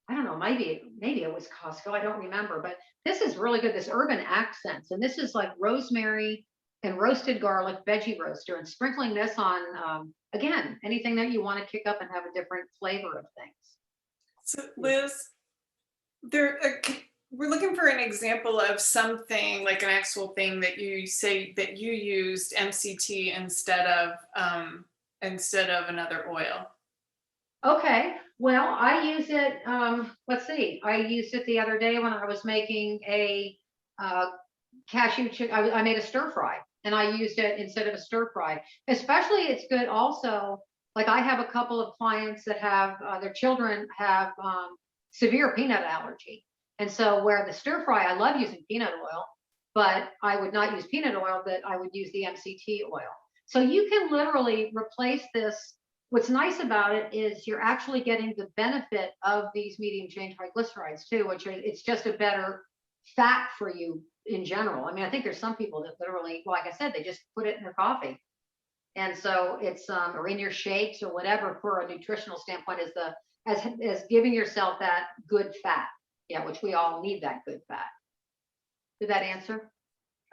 don't know, maybe it was Costco, I don't remember, but this is really good, this Urban Accents. And this is like rosemary and roasted garlic veggie roaster, and sprinkling this on, again, anything that you want to kick up and have a different flavor of things. So Liz, we're looking for an example of something, like an actual thing that you say that you used MCT instead of another oil. Okay, well, I use it, let's see, I used it the other day when I was making a cashew chicken. I made a stir fry, and I used it instead of a stir fry. Especially, it's good also, like I have a couple of clients that have, their children have severe peanut allergy. And so where the stir fry, I love using peanut oil, but I would not use peanut oil, but I would use the MCT oil. So you can literally replace this. What's nice about it is you're actually getting the benefit of these medium chain triglycerides too, which are, it's just a better fat for you in general. I mean, I think there's some people that literally, like I said, they just put it in their coffee. And so it's, or in your shakes or whatever, for a nutritional standpoint, is the, as giving yourself that good fat. Yeah, which we all need, that good fat. Did that answer?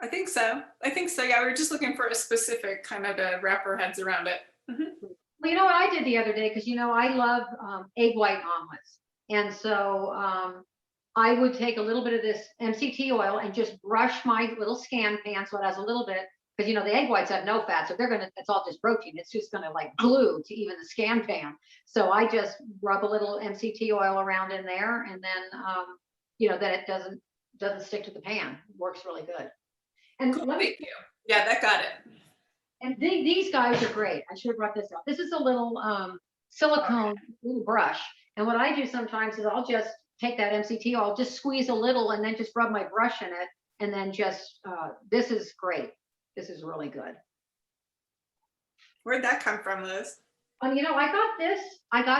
I think so. Yeah, we were just looking for a specific kind of to wrap our heads around it. Mm-hmm. Well, you know what I did the other day, because you know I love egg white omelets, and so I would take a little bit of this MCT oil and just brush my little scan pan so it has a little bit, because you know the egg whites have no fat, so they're gonna, it's all just protein. It's just gonna like glue to even the scan pan. So I just rub a little MCT oil around in there, and then you know that it doesn't stick to the pan. It works really good. And Cool, let me, thank you. Yeah, that got it. and these guys are great. I should have brought this up. This is a little silicone little brush, and what I do sometimes is I'll just take that MCT oil, just squeeze a little, and then just rub my brush in it, and then just this is great. This is really good. Where'd that come from, Liz? You know, I got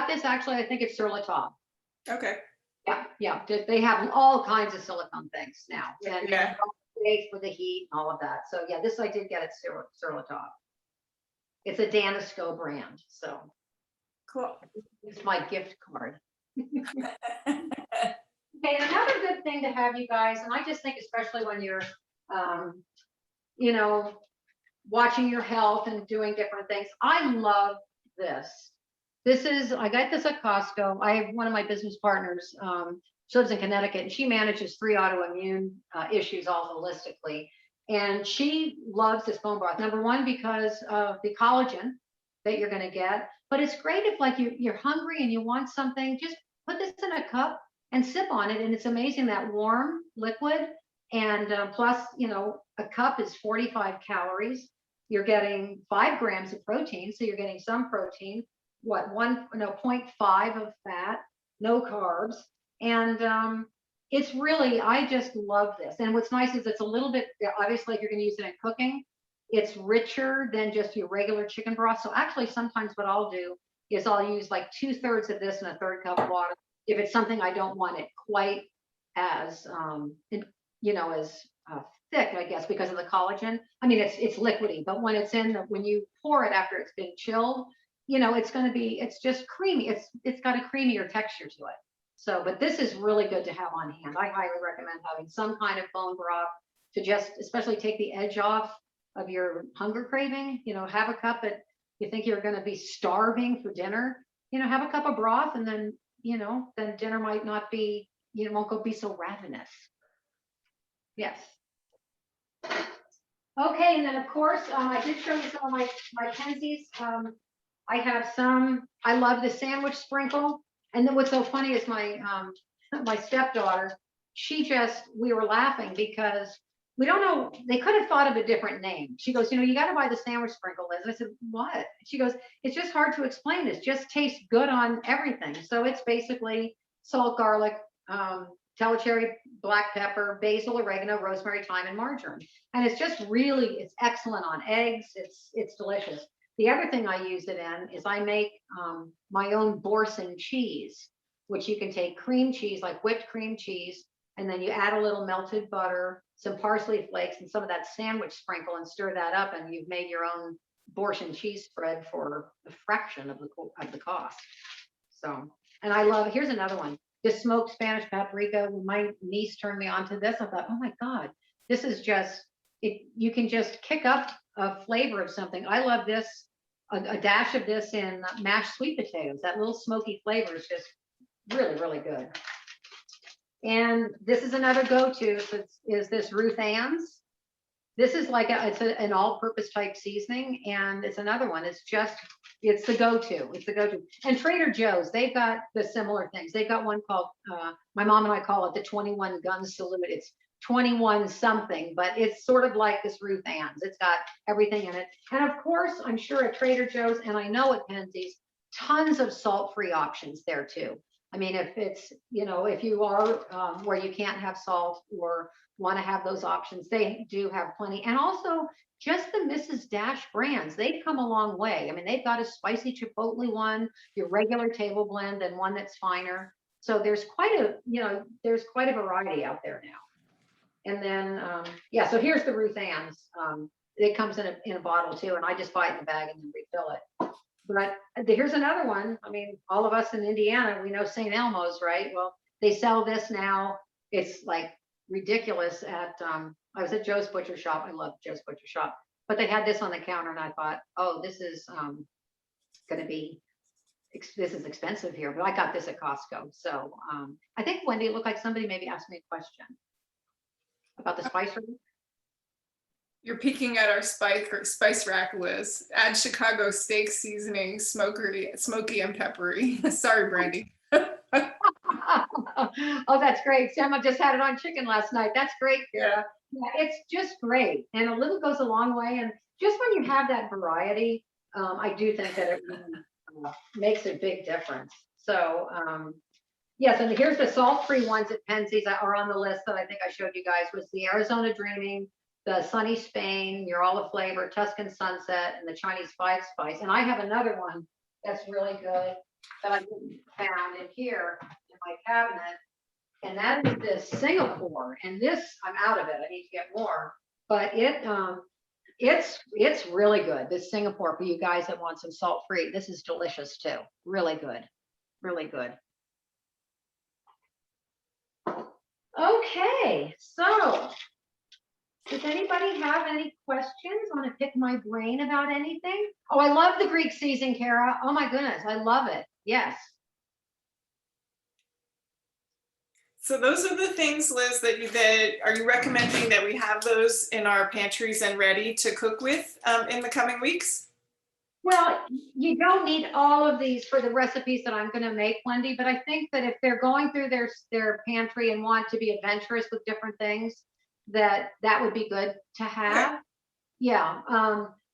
this actually, I think it's Sur La Table. Okay. Yeah, they have all kinds of silicone things now. And yeah. For the heat and all of that. So yeah, this I did get at Sur La Table. It's a Danisco brand. So cool. It's my gift card. Okay, and another good thing to have, you guys, and I just think especially when you're you know, watching your health and doing different things, I love this. This is, I got this at Costco. I have one of my business partners, she lives in Connecticut, and she manages 3 autoimmune issues all holistically. And she loves this bone broth. Number one, because of the collagen that you're going to get. But it's great if like you're hungry and you want something, just put this in a cup and sip on it. And it's amazing, that warm liquid. And plus, you know, a cup is 45 calories. You're getting 5 grams of protein. So you're getting some protein, what, 0.5 of fat, no carbs. And it's really, I just love this. And what's nice is it's a little bit, obviously if you're going to use it in cooking, it's richer than just your regular chicken broth. So actually sometimes what I'll do is I'll use like 2/3 of this and a 1/3 cup of water if it's something I don't want it quite as you know, as thick, I guess, because of the collagen. I mean, it's liquidy, but when it's in when you pour it after it's been chilled, you know, it's going to be, it's just creamy. It's got a creamier texture to it. So, but this is really good to have on hand. I highly recommend having some kind of bone broth to just, especially take the edge off of your hunger craving. You know, have a cup that you think you're going to be starving for dinner. You know, have a cup of broth, and then, you know, then dinner might not be, you know, won't go be so ravenous. Yes. Okay, and then of course, I did show you some of my Kenzie's. I have some, I love the sandwich sprinkle. And then what's so funny is my my stepdaughter, we were laughing because we don't know, they could have thought of a different name. She goes, you got to buy the sandwich sprinkle, Liz. I said, what? She goes, it's just hard to explain. It just tastes good on everything. So it's basically salt, garlic, Telecherry, black pepper, basil, oregano, rosemary, thyme, and marjoram. And it's just really, it's excellent on eggs. It's delicious. The other thing I use it in is I make my own Boursin cheese, which you can take cream cheese, like whipped cream cheese, and then you add a little melted butter, some parsley flakes, and some of that sandwich sprinkle, and stir that up, and you've made your own Boursin cheese spread for a fraction of the cost. So, and I love, here's another one, this smoked Spanish paprika. When my niece turned me on to this, I thought, oh my God, this is just, you can just kick up a flavor of something. I love this, a dash of this in mashed sweet potatoes. That little smoky flavor is just really, really good. And this is another go-to, is this Ruth Ann's. This is like an all-purpose type seasoning, and it's another one. It's the go-to. It's the go-to. And Trader Joe's, they've got the similar things. They've got one called, my mom and I call it the 21 gun salute. It's 21 something, but it's sort of like this Ruth Ann's. It's got everything in it. And of course, I'm sure at Trader Joe's, and I know at Penzeys, tons of salt-free options there too. I mean, if it's, if you are where you can't have salt or want to have those options, they do have plenty. And also just the Mrs. Dash brands, they've come a long way. I mean, they've got a spicy chipotle one, your regular table blend, and one that's finer. So there's quite a variety out there now. And then, yeah, so here's the Ruth Ann's. It comes in a bottle too, and I just buy it in the bag and then refill it. But here's another one. I mean, all of us in Indiana, we know St. Elmo's, right? Well, they sell this now. It's like ridiculous at, I was at Joe's Butcher Shop. I love Joe's Butcher Shop, but they had this on the counter and I thought, oh, this is going to be, this is expensive here, but I got this at Costco. So I think, Wendy, it looked like somebody maybe asked me a question about the spice rack. You're peeking at our spice rack, Liz. Add Chicago steak seasoning, smoky and peppery. Sorry, Brandy. Oh, that's great. Sam, I just had it on chicken last night. That's great, Kara. Yeah, it's just great. And a little goes a long way. And just when you have that variety, I do think that it really makes a big difference. So, yes, and here's the salt-free ones at Penzeys that are on the list that I think I showed you guys, was the Arizona Dreaming, the Sunny Spain, your Olive Flavor, Tuscan Sunset, and the Chinese Five Spice. And I have another one that's really good that I found in here in my cabinet, and that is this Singapore. And this, I'm out of it. I need to get more, but it's really good. This Singapore, for you guys that want some salt-free. This is delicious too. Really good, really good. Okay, so does anybody have any questions? Want to pick my brain about anything? Oh, I love the Greek season, Kara. Oh my goodness, I love it. Yes. So those are the things, Liz, that are you recommending that we have those in our pantries and ready to cook with in the coming weeks? Well, you don't need all of these for the recipes that I'm going to make, Wendy, but I think that if they're going through their pantry and want to be adventurous with different things, that would be good to have. Okay. Yeah.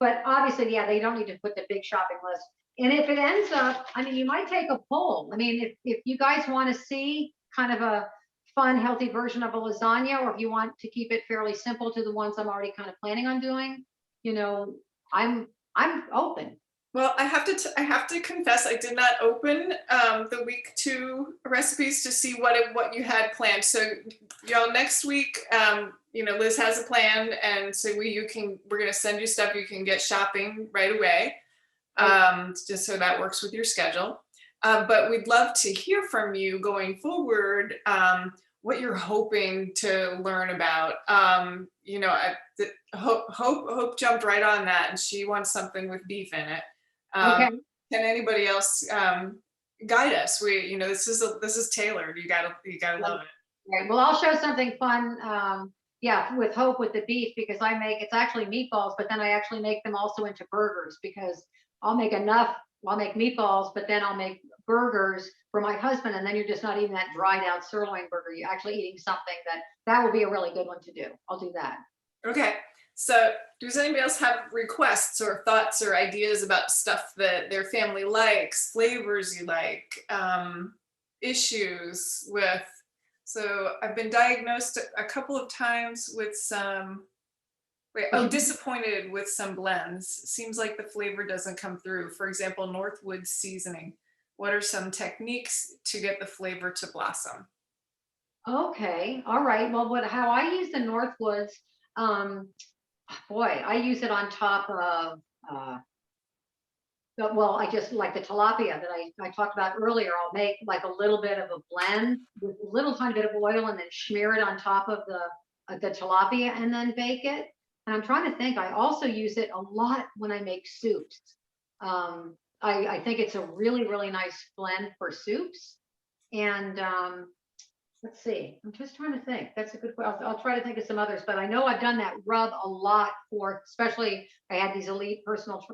But obviously, yeah, they don't need to put the big shopping list. And if it ends up, I mean, you might take a poll. I mean, if you guys want to see kind of a fun, healthy version of a lasagna, or if you want to keep it fairly simple to the ones I'm already kind of planning on doing, I'm open. Well, I have to confess, I did not open the week 2 recipes to see what you had planned. So, y'all, next week, Liz has a plan, and so we're gonna send you stuff you can get shopping right away, just so that works with your schedule. But we'd love to hear from you going forward. What you're hoping to learn about. Hope jumped right on that, and she wants something with beef in it. Okay. Can anybody else guide us? This is tailored. You gotta love it. Right. Well, I'll show something fun. Yeah, with Hope with the beef, because it's actually meatballs, but then I actually make them also into burgers, because I'll make meatballs, but then I'll make burgers for my husband, and then you're just not eating that dried out sirloin burger. You're actually eating something that will be a really good one to do. I'll do that. Okay. So does anybody else have requests or thoughts or ideas about stuff that their family likes, flavors you like, issues with? So I've been diagnosed a couple of times with some, disappointed with some blends. Seems like the flavor doesn't come through. For example, Northwood seasoning. What are some techniques to get the flavor to blossom? Okay, all right. Well, how I use the Northwoods, um, boy, I use it on top of, well, I just like the tilapia that I talked about earlier. I'll make like a little bit of a blend with a little tiny bit of oil and then smear it on top of the tilapia and then bake it. And I'm trying to think, I also use it a lot when I make soups. I think it's a really, really nice blend for soups. And let's see, I'm just trying to think. That's a good question. I'll try to think of some others, but I know I've done that rub a lot for, especially I had these elite personal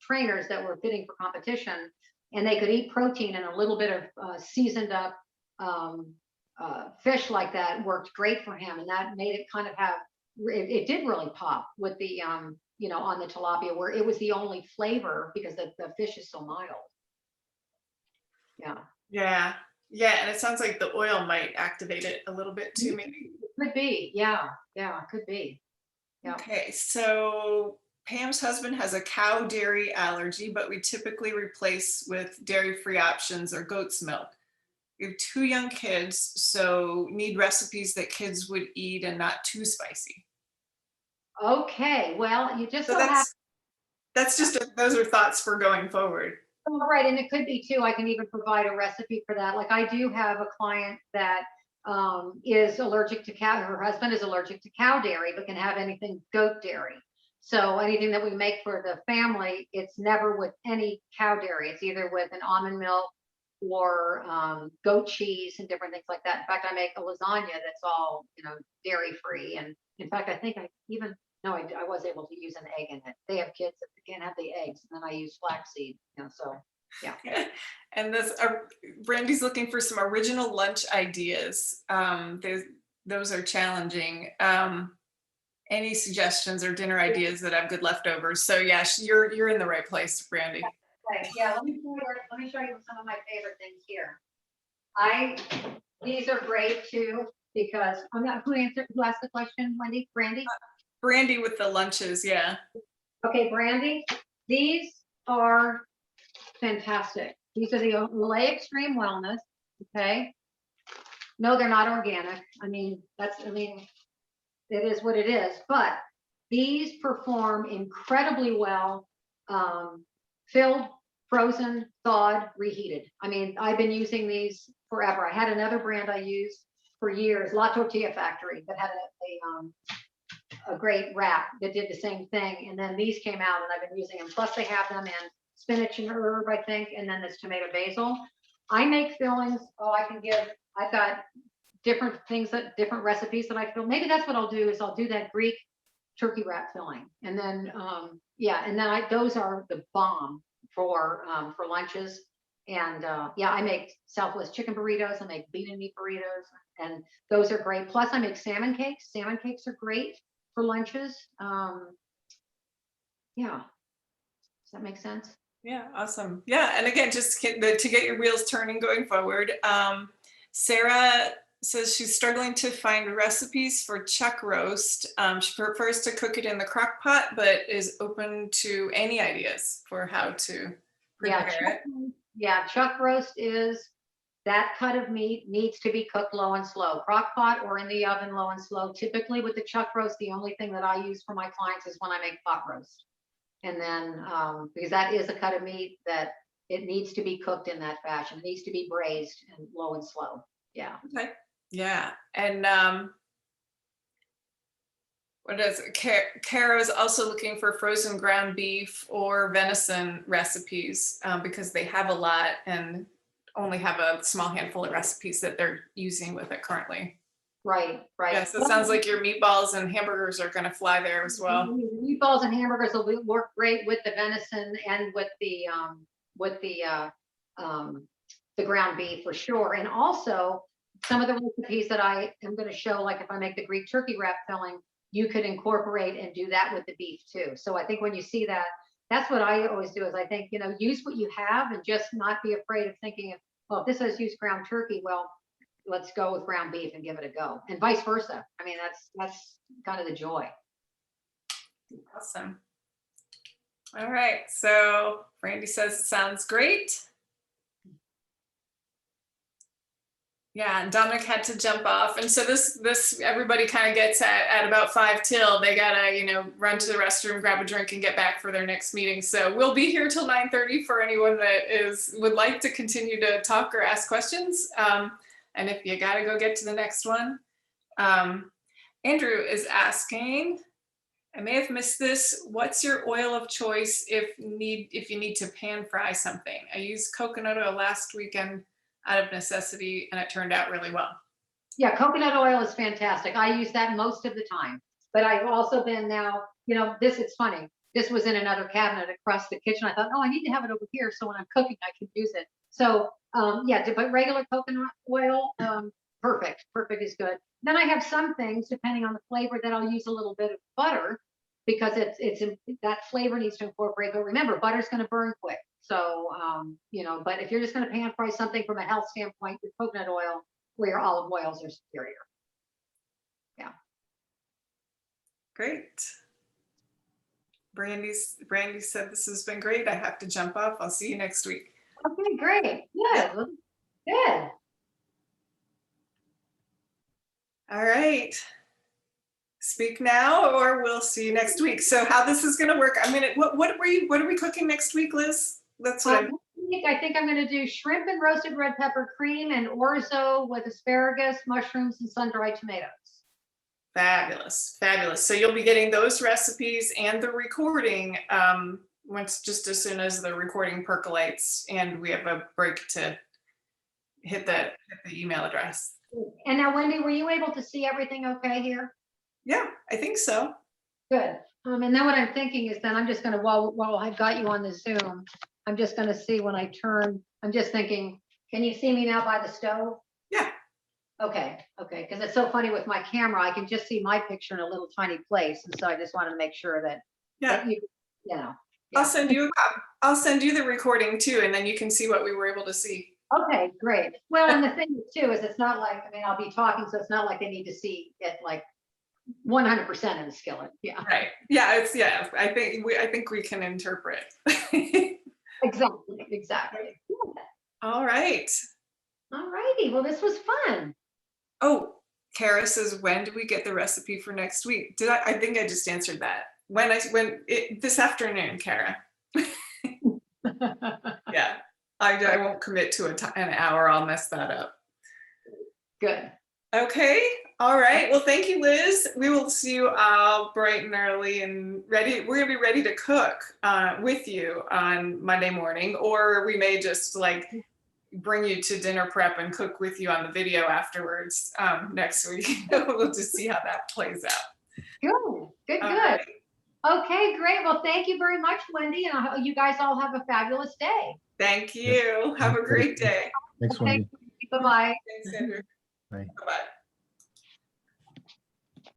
trainers that were fitting for competition, and they could eat protein, and a little bit of seasoned up fish like that worked great for him. And that made it kind of have, it did really pop with the, you know, on the tilapia, where it was the only flavor because the fish is so mild. Yeah. Yeah. Yeah. And it sounds like the oil might activate it a little bit too, maybe. Could be, yeah, yeah, could be. Yeah. Okay, so Pam's husband has a cow dairy allergy, but we typically replace with dairy-free options or goat's milk. We have two young kids, so need recipes that kids would eat and not too spicy. Okay, well, you just So so have, that's just those are thoughts for going forward. oh, right, and it could be too, I can even provide a recipe for that. Like I do have a client that is allergic to cow, her husband is allergic to cow dairy, but can have anything goat dairy. So anything that we make for the family, it's never with any cow dairy. It's either with an almond milk or goat cheese and different things like that. In fact, I make a lasagna that's all, you know, dairy free. And in fact, I think I even, no, I was able to use an egg in it. They have kids that can't have the eggs, and then I use flaxseed, you know, so yeah. And this, Brandy's looking for some original lunch ideas. Those are challenging. Any suggestions or dinner ideas that have good leftovers? So yeah, you're in the right place, Brandy. Okay, yeah, let me show you some of my favorite things here. These are great too, because I'm not, who asked the question, Wendy? Brandy? Brandy with the lunches, yeah. Okay, Brandy, these are fantastic. These are the Olay Extreme Wellness, okay? No, they're not organic. I mean, it is what it is, but these perform incredibly well, filled, frozen, thawed, reheated. I mean, I've been using these forever. I had another brand I used for years, La Tortilla Factory, that had a great wrap that did the same thing. And then these came out and I've been using them. Plus they have them in spinach and herb, I think, and then this tomato basil. I make fillings. Oh, I've got different things, different recipes that I fill. Maybe that's what I'll do, is I'll do that Greek turkey wrap filling. And then, yeah, and then those are the bomb for lunches. And yeah, I make Southwest chicken burritos. I make bean and meat burritos, and those are great. Plus I make salmon cakes. Salmon cakes are great for lunches. Yeah, does that make sense? Yeah, awesome. Yeah, and again, just to get your wheels turning going forward. Sarah says she's struggling to find recipes for chuck roast. She prefers to cook it in the crock pot, but is open to any ideas for how to prepare it. Yeah, chuck roast is, that cut of meat needs to be cooked low and slow, crock pot or in the oven, low and slow. Typically with the chuck roast, the only thing that I use for my clients is when I make pot roast. And then, because that is a cut of meat that it needs to be cooked in that fashion. It needs to be braised and low and slow. Yeah. Okay. Yeah. And what is it? Kara is also looking for frozen ground beef or venison recipes because they have a lot and only have a small handful of recipes that they're using with it currently. Right, right. Yes, it sounds like your meatballs and hamburgers are going to fly there as well. Meatballs and hamburgers will work great with the venison and with the ground beef for sure. And also some of the recipes that I am going to show, like if I make the Greek turkey wrap filling, you could incorporate and do that with the beef too. So I think when you see that, that's what I always do is I think, you know, use what you have and just not be afraid of thinking, well, if this says use ground turkey, well, let's go with ground beef and give it a go, and vice versa. I mean, that's kind of the joy. Awesome. All right. So Randy says it sounds great. Yeah, and Dominic had to jump off. And so this everybody kind of gets at about 5 till. They gotta, you know, run to the restroom, grab a drink, and get back for their next meeting. So we'll be here till 9:30 for anyone that would like to continue to talk or ask questions. And if you gotta go get to the next one. Andrew is asking, I may have missed this. What's your oil of choice if you need to pan fry something? I used coconut oil last weekend out of necessity, and it turned out really well. Yeah, coconut oil is fantastic. I use that most of the time, but I've also been now, you know, it's funny. This was in another cabinet across the kitchen. I thought, oh, I need to have it over here so when I'm cooking, I can use it. So yeah, but regular coconut oil, perfect is good. Then I have some things, depending on the flavor, that I'll use a little bit of butter because that flavor needs to incorporate. But remember, butter's going to burn quick. So, you know, but if you're just going to pan fry something from a health standpoint, your coconut oil or your olive oils are superior. Yeah. Great. Brandy said this has been great. I have to jump off. I'll see you next week. Okay, great. Good. Good. All right. Speak now, or we'll see you next week. So how this is going to work? I'm gonna. What are we cooking next week, Liz? That's what I think I'm going to do shrimp and roasted red pepper cream and orzo with asparagus, mushrooms, and sun-dried tomatoes. Fabulous, fabulous. So you'll be getting those recipes and the recording just as soon as the recording percolates, and we have a break to hit the email address. And now, Wendy, were you able to see everything okay here? Yeah, I think so. Good. And then what I'm thinking is then I'm just going to, while I've got you on the Zoom, I'm just going to see when I turn, I'm just thinking, can you see me now by the stove? Yeah. Okay. Because it's so funny with my camera, I can just see my picture in a little tiny place. And so I just wanted to make sure that, yeah. that you know. Yeah. I'll send you the recording too, and then you can see what we were able to see. Okay, great. Well, and the thing too is it's not like, I mean, I'll be talking, so it's not like they need to see it like 100% in the skillet. Yeah. Right. Yeah. I think we can interpret. Exactly. All right. All righty. Well, this was fun. Oh, Kara says, when do we get the recipe for next week? I think I just answered that. This afternoon, Kara. Yeah. I won't commit to an hour. I'll mess that up. Good. Okay. All right. Well, thank you, Liz. We will see you bright and early and ready. We're going to be ready to cook with you on Monday morning, or we may just like bring you to dinner prep and cook with you on the video afterwards next week. We'll just see how that plays out. Good. Right. Okay, great. Well, thank you very much, Wendy. And you guys all have a fabulous day. Thank you. Have a great day. Thanks, Wendy. Bye-bye. Thanks, Andrew. Bye. Bye-bye.